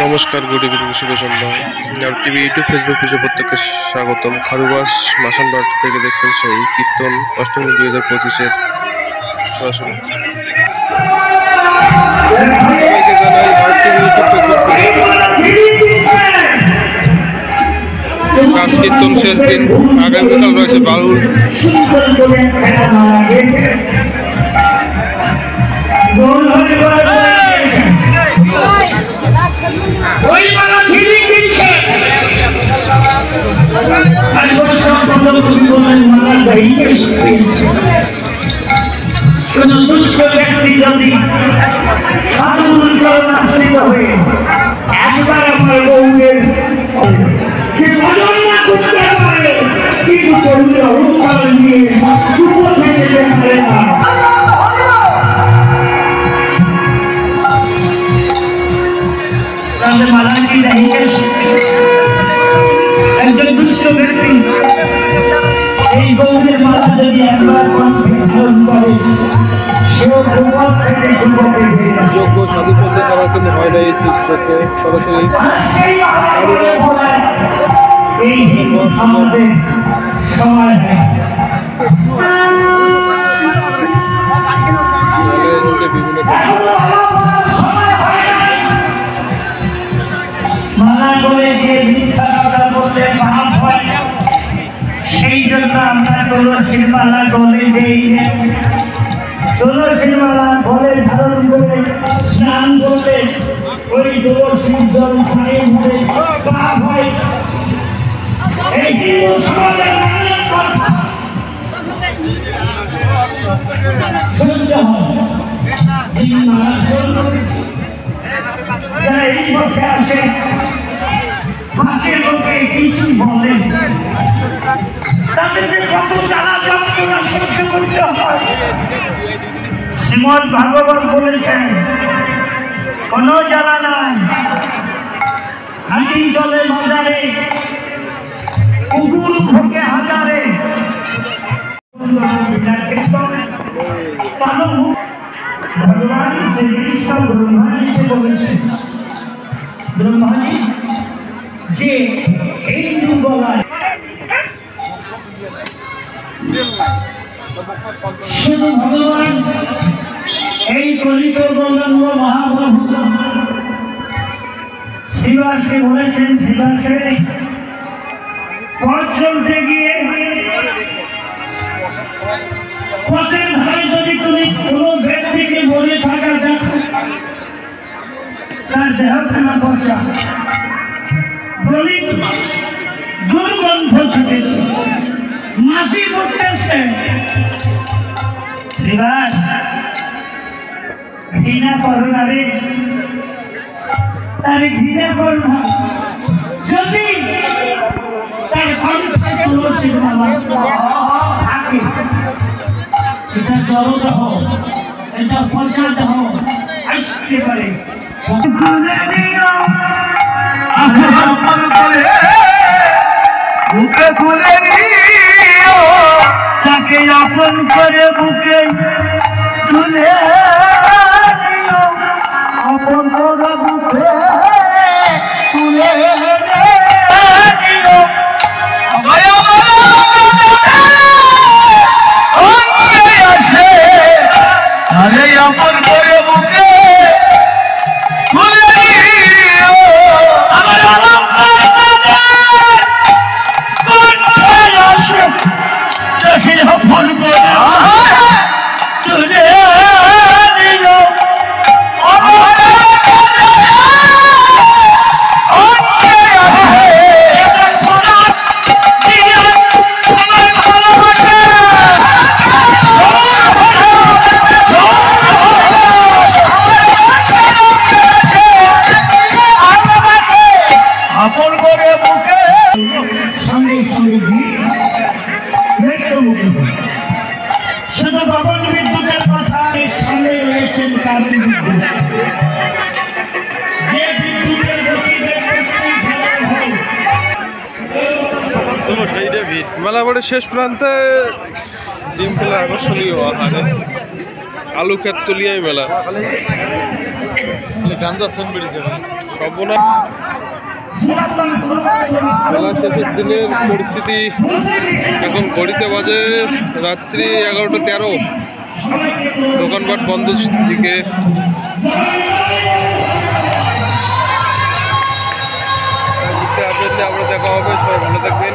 নমস্কার, good evening, শুভ সন্ধ্যা। TV, YouTube, Facebook পেজে প্রত্যেককে স্বাগতম। খারুবাস মাসানবাট থেকে দেখছেন সেই কীর্তন অষ্টমী 2025-এর সরাসরি। রাস কীর্তন শেষ দিন, আগামীকাল রয়েছে বাউল। কোন দুষ্ট ব্যক্তি যদি সাধুচরণাশ্রিত হয়ে একবার আমার বউয়ের করতে পারে, কিন্তু করলে অহংকার নিয়ে যেতে পারে না। মালাকি একজন দুষ্ট ব্যক্তি এই গৌরের মালা যদি একবার ধারণ করে, যোগ্য সাধু সন্ধ্যা ছাড়া কিন্তু হয় না এই চিত্রকে সরাসরি। মালা করে যে মিথ্যা কথা বলতে পাপ হয়, সেই জন্য আমরা তুলসীর মালা গলে দেই। তুলসীর মালা গলে ধারণ করে স্নান করলে ওই তুলসীর জল খাই ধরে পাপ হয়। এই হিন্দু সমাজের সহ্য হয়। যারা এই পক্ষে আসে, হাসির লোকে কিছু বলে, তাদেরকে কত জ্বালা যন্ত্রণা সহ্য করতে হয়। শ্রীমদ ভাগবত বলেছেন, কোন জ্বালা নাই, হাতি চলে বাজারে, কুকুর ভোগে হাজারে। ভগবান শ্রীকৃষ্ণ ব্রহ্মাজিকে বলেছেন, ব্রহ্মাজি যে হিন্দু বলায় শুধু ভগবান এই কলিত গৌরাঙ্গ মহাপ্রভু শিবাসে বলেছেন, শিবাসে পথ চলতে গিয়ে পথের ধারে যদি তুমি কোনো ব্যক্তিকে বলে থাকা দেখো, তার দেহখানা পচা, গলিত দুর্গন্ধ ছুটেছে, মাসি পড়তেছে, শিবাস ঘৃণা করো না রে, তার ঘৃণা করো না। যদি তার কণ্ঠে তুলসীর মালা থাকে, এটা জড়দেহ, এটা পচা দেহ আসতে পারে। বুকে খুলে নিও, তাকে আপন করে বুকে তুলে নিও, আপন করে বুকে তুলে নিও। আরে আপন করে বুকে তুলে নিও, আমার দেখি আপন করে তুলে নিও। আপন করে বুকে সঙ্গে সঙ্গে শুধু ভবন বিদ্যুতের কথা সঙ্গে রয়েছেন কারণ বিদ্যুৎ, যে বিদ্যুতের মেলাবাড়ির শেষ প্রান্তে ডিম ফেলার আকর্ষণীয় আহারে আলু ক্ষেত তুলিয়াই মেলা। সর্বনাশ খেলা শেষের দিনের পরিস্থিতি এখন ঘড়িতে বাজে রাত্রি 11:13। দোকানপাট বন্ধ দিকে। আপডেট নিয়ে আমরা দেখা হবে, সবাই ভালো থাকবেন।